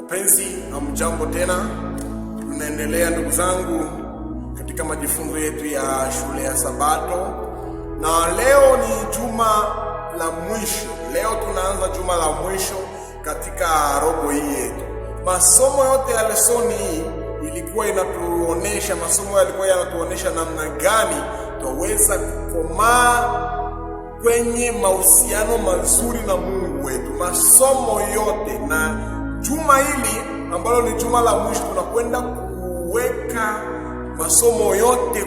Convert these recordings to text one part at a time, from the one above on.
Wapenzi, hamjambo tena. Tunaendelea ndugu zangu katika majifunzo yetu ya shule ya Sabato, na leo ni juma la mwisho. Leo tunaanza juma la mwisho katika robo hii yetu. Masomo yote ya lesoni hii ilikuwa inatuonesha, masomo yalikuwa yanatuonesha namna gani tuweza kukomaa kwenye mahusiano mazuri na Mungu wetu. Masomo yote, na juma hili ambalo ni juma la mwisho tunakwenda kuweka masomo yote,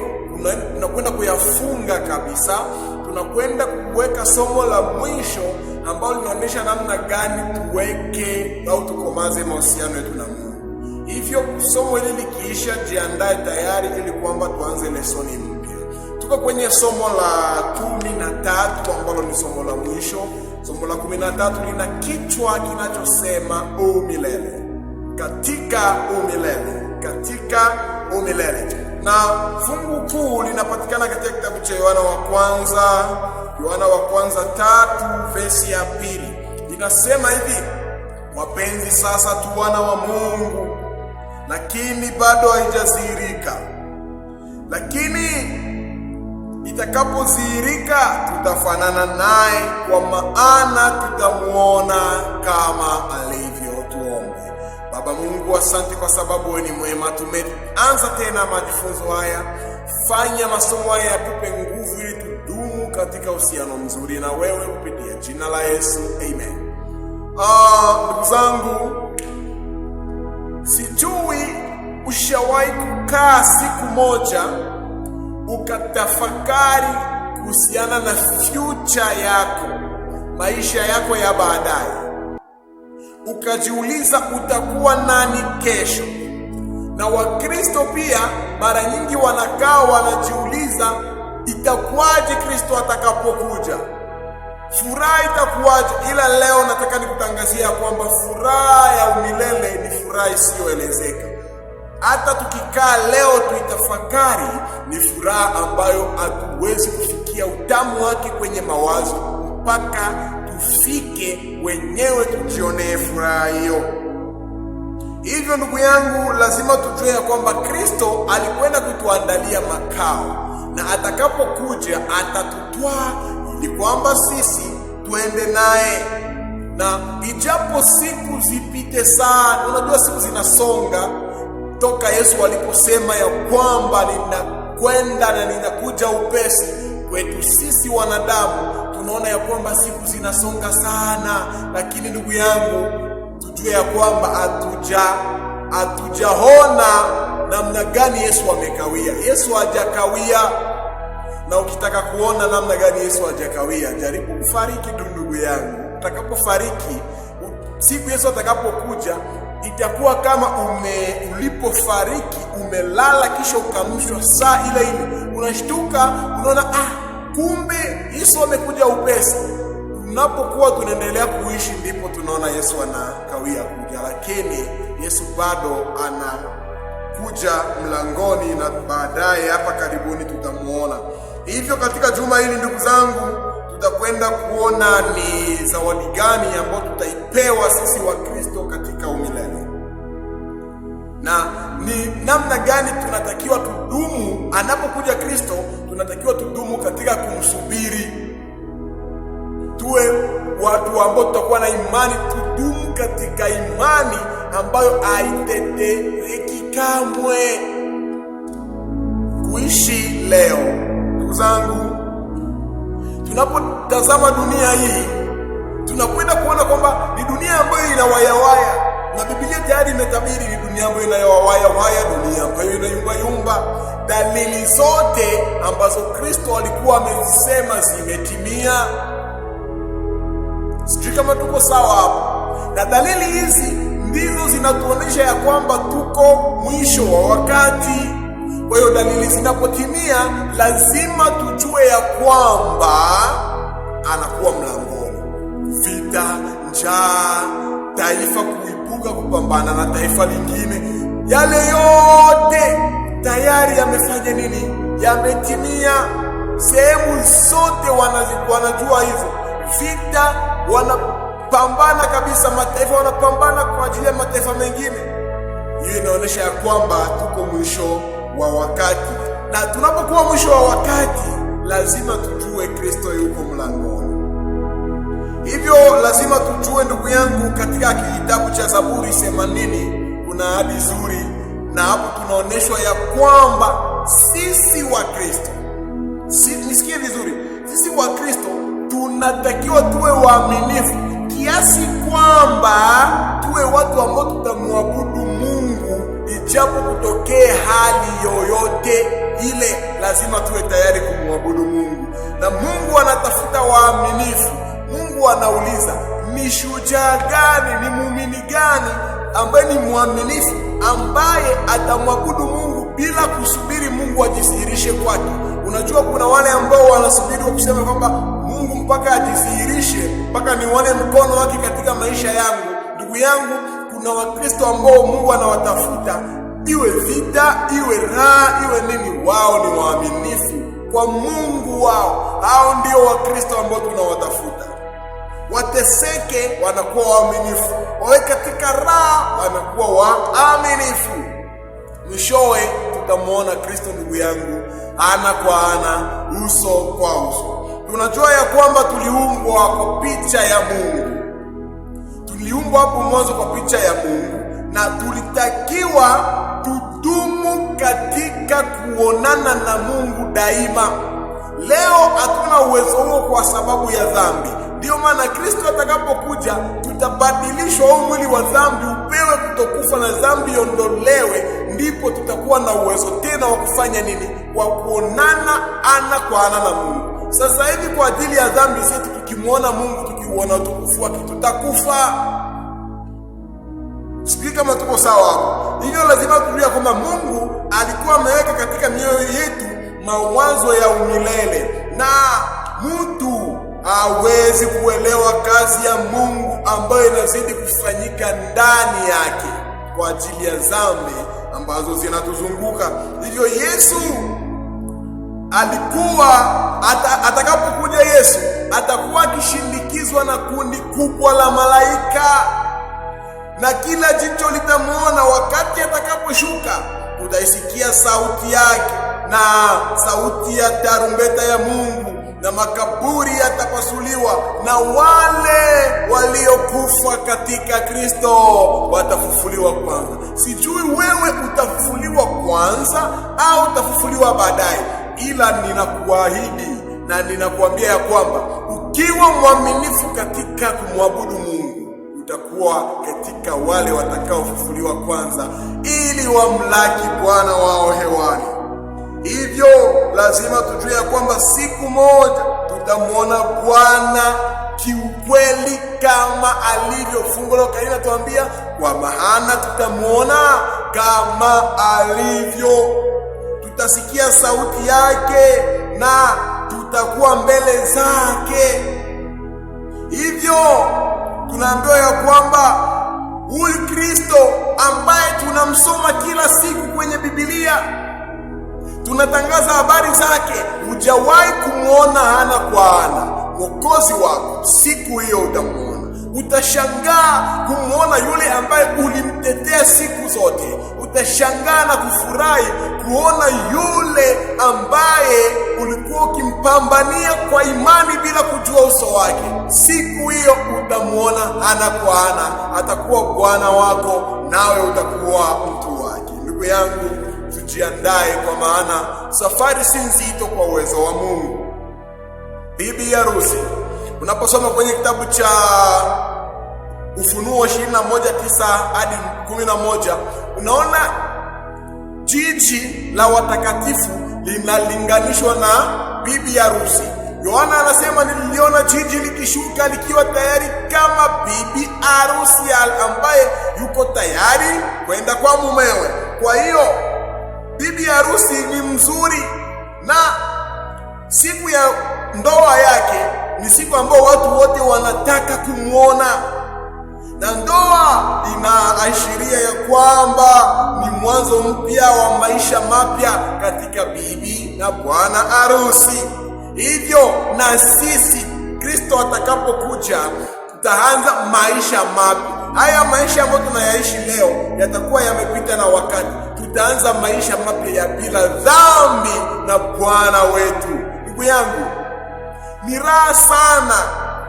tunakwenda kuyafunga kabisa. Tunakwenda kuweka somo la mwisho ambalo linaonyesha namna gani tuweke au tukomaze mahusiano yetu na Mungu. Hivyo somo hili likiisha, jiandae tayari ili kwamba tuanze lesoni mpya. Tuko kwenye somo la 13 ambalo ni somo la mwisho. Somo la 13 lina kichwa kinachosema umilele. Katika umilele, katika umilele. Na fungu kuu linapatikana katika kitabu cha Yohana wa kwanza 3 verse ya 2. Inasema hivi: wapenzi, sasa tu wana wa Mungu, lakini bado haijadhihirika. Lakini itakapodhihirika tutafanana naye, kwa maana tutamuona kama alivyo. Tuombe. Baba Mungu, asante kwa sababu wewe ni mwema. Tumeanza tena majifunzo haya. Fanya masomo haya yatupe nguvu ili tudumu katika uhusiano mzuri na wewe kupitia jina la Yesu, amen. Ndugu zangu, sijui ushawahi kukaa siku moja ukatafakari kuhusiana na future yako, maisha yako ya baadaye, ukajiuliza utakuwa nani kesho. Na Wakristo pia mara nyingi wanakaa wanajiuliza, itakuwaje Kristo atakapokuja, furaha itakuwaje. Ila leo nataka nikutangazia kwamba furaha ya umilele ni furaha isiyoelezeka. Hata tukikaa leo tuitafakari, ni furaha ambayo hatuwezi kufikia utamu wake kwenye mawazo mpaka tufike wenyewe tujionee furaha hiyo. Hivyo ndugu yangu, lazima tujue ya kwamba Kristo alikwenda kutuandalia makao, na atakapokuja atatutwaa ili kwamba sisi tuende naye. Na ijapo siku zipite sana, unajua siku zinasonga toka Yesu aliposema ya kwamba ninakwenda na ninakuja upesi. Kwetu sisi wanadamu tunaona ya kwamba siku zinasonga sana, lakini ndugu yangu, tujue ya kwamba hatujaona namna gani Yesu amekawia. Yesu hajakawia. Na ukitaka kuona namna gani Yesu hajakawia, jaribu kufariki ndugu yangu. Utakapofariki, siku Yesu atakapokuja, itakuwa kama ulipofariki umelala kisha ukamshwa saa ile ile. Unashtuka, unaona kumbe Yesu amekuja upesi. Tunapokuwa tunaendelea kuishi ndipo tunaona Yesu anakawia kuja, lakini Yesu bado anakuja mlangoni, na baadaye hapa karibuni tutamuona. Hivyo katika juma hili ndugu zangu, tutakwenda kuona ni zawadi gani ambayo tutaipewa sisi wa Kristo katika umilele, na ni namna gani tunatakiwa tudumu anapokuja Kristo. Tunatakiwa tudumu katika kumsubiri, tuwe watu ambao tutakuwa na imani, tudumu katika imani ambayo haitetereki kamwe. Kuishi leo ndugu zangu, tunapotazama dunia hii tunakwenda kuona kwamba ni dunia ambayo inawayawaya, na Biblia tayari imetabiri ni dunia ambayo inawayawaya, dunia ambayo inayumbayumba. Dalili zote ambazo Kristo alikuwa amesema zimetimia. Sijui kama tuko sawa hapo. Na dalili hizi ndizo zinatuonesha ya kwamba tuko mwisho wa wakati. Kwa hiyo dalili zinapotimia, lazima tujue ya kwamba anakuwa mlangoni. Vita, njaa, taifa kuibuka kupambana na taifa lingine, yale yote tayari yamefanya nini? Yametimia. Sehemu zote wanajua hivyo. Vita, wanapambana kabisa, mataifa wanapambana kwa kwa ajili ya mataifa mengine. Hiyo inaonyesha ya kwamba tuko mwisho wa wakati, na tunapokuwa mwisho wa wakati lazima tujue Kristo yuko mlangoni. Hivyo lazima tujue, ndugu yangu, katika kitabu cha Zaburi 80 kuna ahadi nzuri, na hapo tunaonyeshwa ya kwamba sisi wa Kristo, nisikie vizuri, sisi wa Kristo tunatakiwa tuwe waaminifu kiasi kwamba tuwe watu ambao tutamwabudu Mungu ijapo kutokee hali yoyote ile. Lazima tuwe tayari kumwabudu Mungu, na Mungu anatafuta waaminifu. Mungu anauliza ni shujaa gani, ni muumini gani ambaye ni mwaminifu, ambaye atamwabudu Mungu bila kusubiri Mungu ajidhihirishe kwake. Unajua kuna wale ambao wanasubiri wa kusema kwamba Mungu mpaka ajidhihirishe, mpaka nione mkono wake katika maisha yangu. Ndugu yangu, kuna Wakristo ambao Mungu anawatafuta, iwe vita, iwe raha, iwe nini, wao ni waaminifu kwa Mungu wao. Hao ndio Wakristo ambao tunawatafuta. Wateseke, wanakuwa waaminifu. Wawe katika raha, wanakuwa waaminifu. Mwishowe tutamuona Kristo, ndugu yangu, ana kwa ana, uso kwa uso. Tunajua ya kwamba tuliumbwa kwa picha ya Mungu. Tuliumbwa hapo mwanzo kwa picha ya Mungu, na tulitakiwa tudumu katika kuonana na Mungu daima. Leo hatuna uwezo huo kwa sababu ya dhambi. Ndio maana Kristo atakapokuja tutabadilishwa, huu mwili wa dhambi upewe kutokufa na dhambi ondolewe, ndipo tutakuwa na uwezo tena wa kufanya nini? Wa kuonana ana kwa ana na Mungu. Sasa hivi kwa ajili ya dhambi zetu, tukimwona Mungu, tukiuona utukufu wake, tutakufa. Sijui kama tuko sawa hapo. Hivyo lazima tujue kwamba Mungu alikuwa ameweka katika mioyo yetu mawazo ya umilele, na mtu hawezi kuelewa kazi ya Mungu ambayo inazidi kufanyika ndani yake kwa ajili ya dhambi ambazo zinatuzunguka. Hivyo Yesu alikuwa atakapokuja, Yesu atakuwa akishindikizwa na kundi kubwa la malaika, na kila jicho litamuona. Wakati atakaposhuka, tutaisikia sauti yake na sauti ya tarumbeta ya Mungu, na makaburi yatapasuliwa, na wale waliokufa katika Kristo watafufuliwa kwanza. Sijui wewe utafufuliwa kwanza au utafufuliwa baadaye, ila ninakuahidi na ninakuambia ya kwamba ukiwa mwaminifu katika kumwabudu Mungu, utakuwa katika wale watakaofufuliwa kwanza, ili wamlaki Bwana wao hewani. Hivyo lazima tujue ya kwamba siku moja tutamwona Bwana kiukweli kama alivyo. Fungu la Karina tuambia, kwa maana tutamwona kama alivyo. Tutasikia sauti yake na tutakuwa mbele zake. Hivyo tunaambiwa ya kwamba huyu Kristo ambaye tunamsoma kila siku kwenye Biblia, tunatangaza habari zake, hujawahi kumwona ana kwa ana Mwokozi wako. Siku hiyo utamuona. Utashangaa kumwona yule ambaye ulimtetea siku zote. Utashangaa na kufurahi kuona yule ambaye ulikuwa ukimpambania kwa imani bila kujua uso wake. Siku hiyo utamuona ana kwa ana. Atakuwa Bwana wako, nawe utakuwa mtu wake. Ndugu yangu, tujiandae, kwa maana safari si nzito kwa uwezo wa Mungu. Bibi harusi, unaposoma kwenye kitabu cha Ufunuo 21:9 hadi 11, unaona jiji la watakatifu linalinganishwa na bibi harusi. Yohana anasema, niliona jiji likishuka likiwa tayari kama bibi harusi ambaye yuko tayari kwenda kwa mumewe. Kwa hiyo bibi harusi ni mzuri, na siku ya ndoa yake ni siku ambayo watu wote wanataka kumwona. Na ndoa inaashiria ya kwamba ni mwanzo mpya wa maisha mapya katika bibi na bwana harusi. Hivyo na sisi Kristo atakapokuja tutaanza maisha mapya. haya maisha ambayo tunayaishi leo yatakuwa yamepita na wakati. Tutaanza maisha mapya ya bila dhambi na Bwana wetu. Ndugu yangu, ni raha sana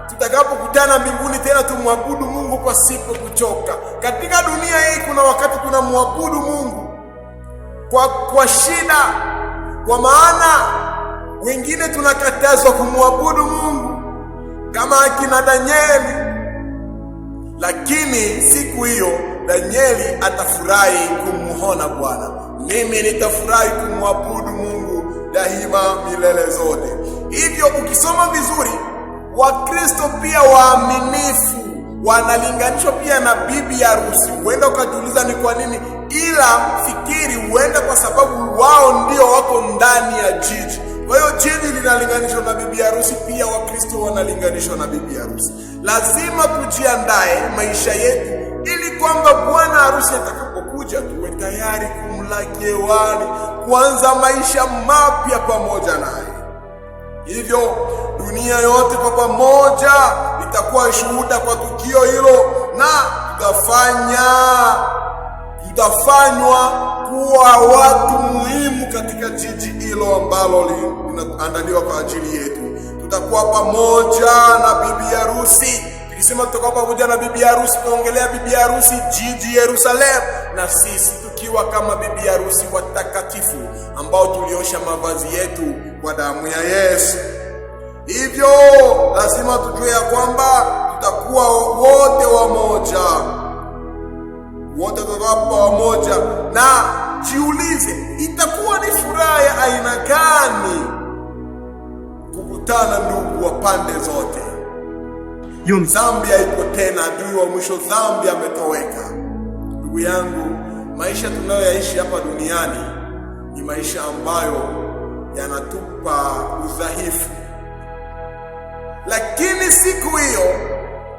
tutakapokutana mbinguni tena tumwabudu Mungu pasipo kuchoka. Katika dunia hii kuna wakati tunamwabudu Mungu kwa shida, kwa maana wengine tunakatazwa kumwabudu Mungu kama akina Danieli. Lakini siku hiyo Danieli atafurahi kumuona Bwana. Mimi nitafurahi kumwabudu Mungu daima milele zote. Hivyo ukisoma vizuri, Wakristo pia waaminifu wanalinganishwa pia na bibi harusi. Huenda ukajiuliza ni kwa nini, ila fikiri huenda kwa sababu wao ndio wako ndani ya jiji. Kwa hiyo jiji linalinganishwa na bibi harusi, pia Wakristo wanalinganishwa na bibi harusi. Lazima tujiandae maisha yetu ili kwamba bwana harusi atakapokuja tuwe tayari kumlaki hewani, kuanza maisha mapya pamoja naye. Hivyo dunia yote kwa pamoja itakuwa shuhuda kwa tukio hilo, na tutafanywa kuwa watu muhimu katika jiji hilo ambalo linaandaliwa kwa ajili yetu. Tutakuwa pamoja na bibi harusi. Tukisema tutakuwa pamoja na bibi harusi, tunaongelea bibi harusi jiji Yerusalemu, na sisi tukiwa kama bibi harusi watakatifu ambao tuliosha mavazi yetu kwa damu ya Yesu. Hivyo lazima tujue ya kwamba tutakuwa wote wamoja, wote tutakuwa pamoja. Na jiulize, itakuwa ni furaha ya aina gani kukutana ndugu wa pande zote. Dhambi haipo tena, adui wa mwisho dhambi ametoweka. Ndugu yangu, maisha tunayoyaishi hapa duniani ni maisha ambayo yanatupa udhaifu, lakini siku hiyo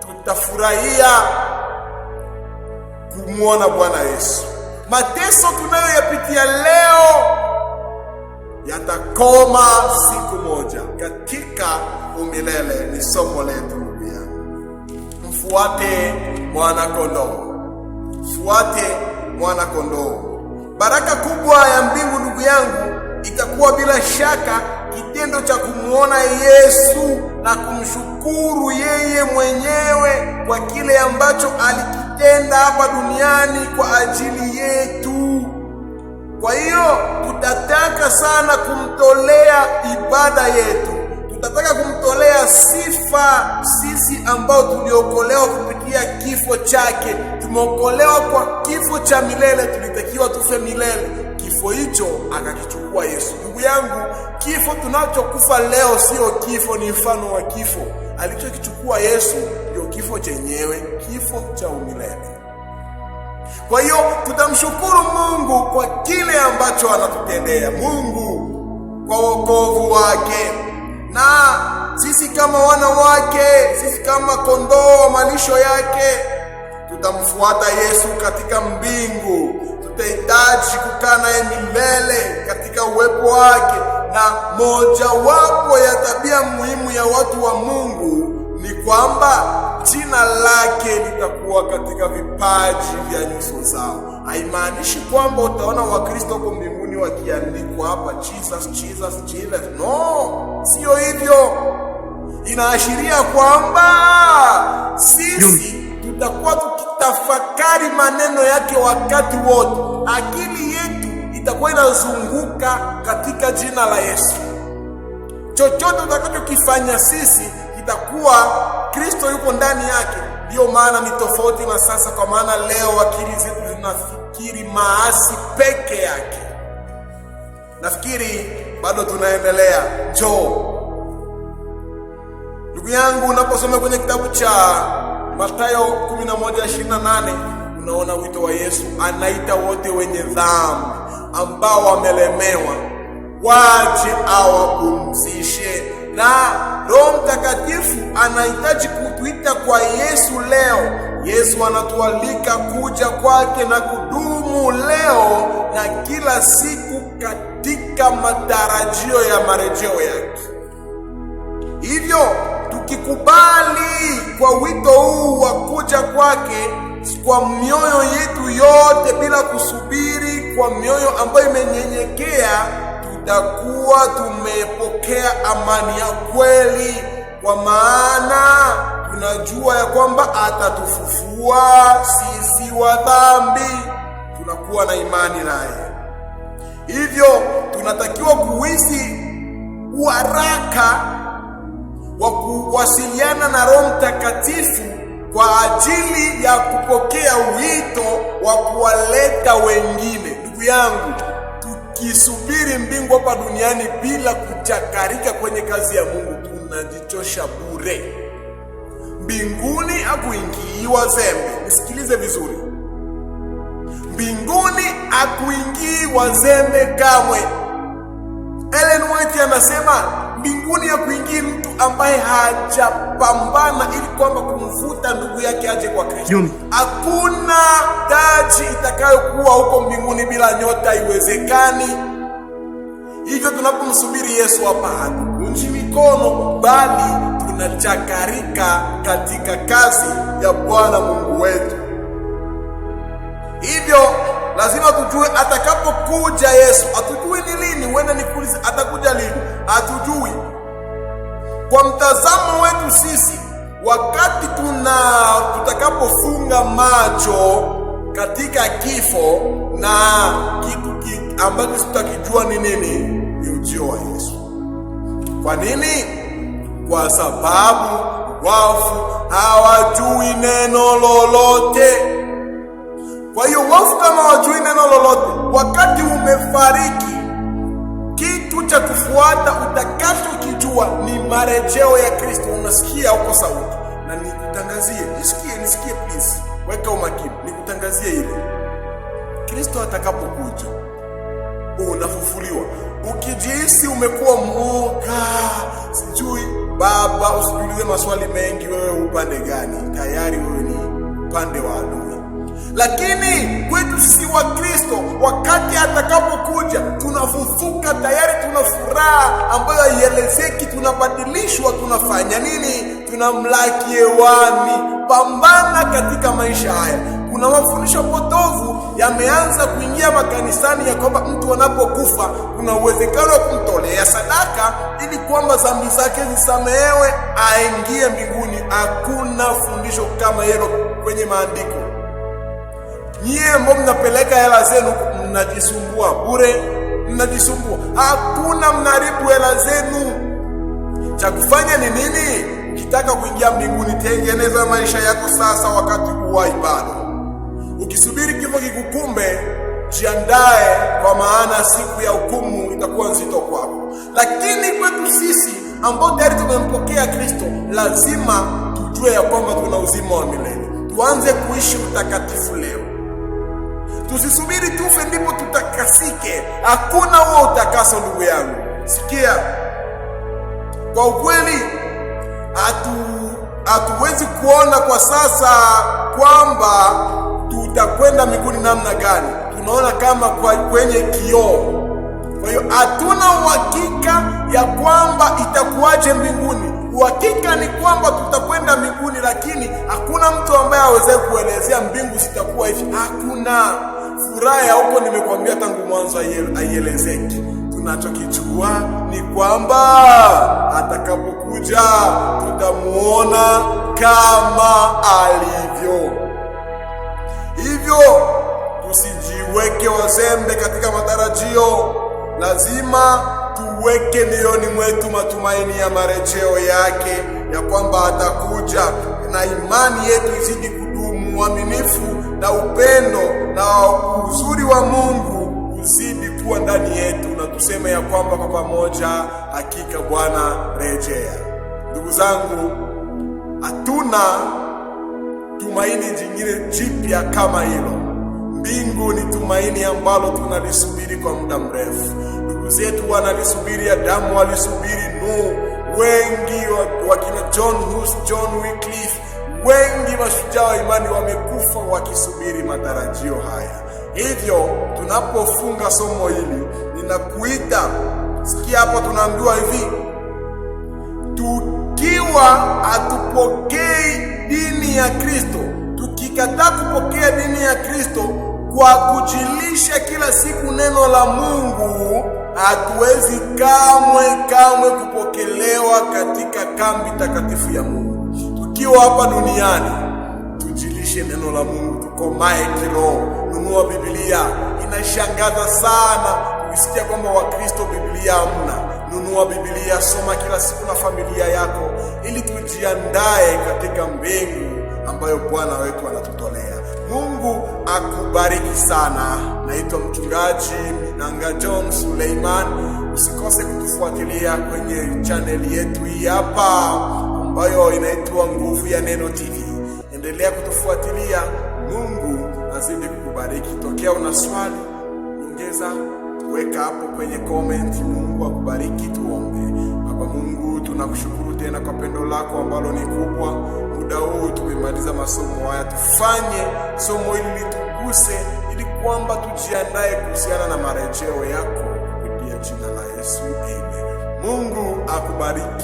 tutafurahia kumwona Bwana Yesu. Mateso tunayoyapitia leo yatakoma siku moja katika umilele. Ni somo letu ndugu yangu. Mfuate mwana kondoo, mfuate mwana kondoo. Baraka kubwa ya mbingu ndugu yangu itakuwa bila shaka kitendo cha kumuona Yesu na kumshukuru yeye mwenyewe kwa kile ambacho alikitenda hapa duniani kwa ajili yetu. Kwa hiyo tutataka sana kumtolea ibada yetu, tutataka kumtolea sifa sisi ambao tuliokolewa kupitia kifo chake. Tumeokolewa kwa kifo cha milele, tulitakiwa tufe milele. Kifo hicho akakichukua Yesu. Ndugu yangu, kifo tunachokufa leo sio kifo, ni mfano wa kifo. Alichokichukua Yesu ndio kifo chenyewe, kifo cha umilele. Kwa hiyo tutamshukuru Mungu kwa kile ambacho anatutendea, Mungu kwa wokovu wake. Na sisi kama wana wake, sisi kama kondoo wa malisho yake, tutamfuata Yesu katika mbingu. Tutahitaji kukaa naye milele katika uwepo wake. Na mojawapo ya tabia muhimu ya watu wa Mungu ni kwamba jina lake litakuwa katika vipaji vya nyuso zao. Haimaanishi kwamba utaona Wakristo huko mbinguni wakiandikwa hapa Jesus, Jesus, Jesus. No, sio hivyo. Inaashiria kwamba sisi tutakuwa tukitafakari maneno yake wakati wote. Akili yetu itakuwa inazunguka katika jina la Yesu. Chochote tutakachokifanya sisi itakuwa Kristo yuko ndani yake. Ndio maana ni tofauti na sasa, kwa maana leo akili zetu zinafikiri maasi peke yake. Nafikiri bado tunaendelea. Njoo ndugu yangu, unaposoma kwenye kitabu cha Mathayo 11:28 unaona wito wa Yesu. Anaita wote wenye dhambi ambao wamelemewa waje awapumzishe. Na Roho Mtakatifu anahitaji kutuita kwa Yesu leo. Yesu anatualika kuja kwake na kudumu leo na kila siku katika matarajio ya marejeo yake. Hivyo tukikubali kwa wito huu wa kuja kwake, kwa mioyo yetu yote bila kusubiri, kwa mioyo ambayo imenyenyekea, tutakuwa tumepokea amani ya kweli, kwa maana tunajua ya kwamba atatufufua sisi wa dhambi. Tunakuwa na imani naye. Hivyo tunatakiwa kuishi uharaka wa kuwasiliana na Roho Mtakatifu kwa ajili ya kupokea wito wa kuwaleta wengine. Ndugu yangu, tukisubiri mbingu hapa duniani bila kuchakarika kwenye kazi ya Mungu, tunajichosha bure. Mbinguni hakuingii wazembe. Nisikilize vizuri. Mbinguni hakuingii wazembe kamwe. Ellen White anasema mbinguni hakuingii mtu ambaye hajapambana ili kwamba kumvuta ndugu yake aje kwa Kristo. Hakuna taji itakayokuwa huko mbinguni bila nyota, haiwezekani. Hivyo tunapomsubiri Yesu hapa, hatukunji mikono, bali tunachakarika katika kazi ya Bwana Mungu wetu. Hivyo lazima tujue atakapokuja Yesu, hatujui ni lini. Wenda nikuulize, atakuja lini? Hatujui. Kwa mtazamo wetu sisi, wakati tutakapofunga macho katika kifo na kitu ambacho tutakijua ni nini, ni ujio wa Yesu. Kwa nini? Kwa sababu wafu hawajui neno lolote. Kwa hiyo wafu kama hawajui neno lolote, wakati umefariki, kitu cha kufuata utakachokijua ni marejeo ya Kristo. Unasikia huko sauti, na nikutangazie, nisikie please, weka umakini, nikutangazie ile Kristo atakapokuja, unafufuliwa. Ukijihisi umekuwa mwoga, sijui baba, usijiulize maswali mengi. Wewe upande gani? Tayari wewe ni upande wa adui. Lakini kwetu sisi wa Kristo, wakati atakapokuja, tunafufuka tayari, tuna furaha ambayo haielezeki, tunabadilishwa, tunafanya nini? Tunamlaki hewani. Pambana katika maisha haya. Kuna mafundisho potovu yameanza kuingia makanisani ya kwamba mtu anapokufa kuna uwezekano wa kumtolea sadaka ili kwamba dhambi zake zisamehewe aingie mbinguni. Hakuna fundisho kama hilo kwenye maandiko. Nyie ambao mnapeleka hela zenu mnajisumbua bure, mnajisumbua. Hakuna, mnaharibu hela zenu. Cha kufanya ni nini? Ukitaka kuingia mbinguni, tengeneza maisha yako sasa wakati uwai bado. Ukisubiri kifo kikukumbe, jiandae, kwa maana siku ya hukumu itakuwa nzito kwako. Lakini kwetu sisi ambao tayari tumempokea Kristo, lazima tujue ya kwamba tuna uzima wa milele. Tuanze kuishi utakatifu leo. Tusisubiri tufe ndipo tutakasike. Hakuna huo utakaso, ndugu yangu. Sikia, kwa ukweli hatuwezi kuona kwa sasa kwamba tutakwenda mbinguni namna gani. Tunaona kama kwenye kioo. Kwa hiyo hatuna uhakika ya kwamba itakuwaje mbinguni. Uhakika ni kwamba tutakwenda mbinguni, lakini hakuna mtu ambaye aweze kuelezea mbingu zitakuwa hivi. Hakuna. Furaha ya huko, nimekwambia tangu mwanzo, haielezeki. Tunachokijua ni kwamba atakapokuja tutamuona kama alivyo. Hivyo tusijiweke wazembe katika matarajio. Lazima tuweke mioyoni mwetu matumaini ya marejeo yake, ya kwamba atakuja, na imani yetu izidi kudumu. Uaminifu na upendo na uzuri wa Mungu uzidi kuwa ndani yetu, na tuseme ya kwamba kwa pamoja, hakika Bwana rejea. Ndugu zangu, hatuna tumaini jingine jipya kama hilo. Mbingu ni tumaini ambalo tunalisubiri kwa muda mrefu. Ndugu zetu wanalisubiri, Adamu walisubiri, Nuhu, wengi wakina John Hus, John Wycliffe, wengi mashujaa wa imani wamekufa wakisubiri matarajio haya. Hivyo tunapofunga somo hili, ninakuita, sikia hapo, tunaambiwa hivi: tukiwa hatupokei dini ya Kristo, tukikataa kupokea dini ya Kristo kwa kujilisha kila siku neno la Mungu, hatuwezi kamwe kupokelewa katika kambi takatifu ya Mungu. Tukiwa hapa duniani, tujilishe neno la Mungu, tukomae kiroho. Nunua Biblia. Inashangaza sana kusikia kwamba Wakristo Biblia hamna. Nunua Biblia, soma kila siku na familia yako, ili tujiandae katika mbingu ambayo Bwana wetu anatutolea. Mungu akubariki sana. Naitwa mchungaji Minanga John Suleiman. Usikose kutufuatilia kwenye channel yetu hii hapa ambayo inaitwa Nguvu ya Neno TV. Endelea kutufuatilia. Mungu azidi kukubariki. Tokea una swali, ongeza, weka hapo kwenye comment. Mungu akubariki. Tuombe. Baba Mungu, tunakushukuru tena kwa pendo lako ambalo ni kubwa. Muda huu tumemaliza masomo haya, tufanye somo hili lituguse, ili kwamba tujiandae kuhusiana na marejeo yako kupitia jina la Yesu. Amen. Mungu akubariki.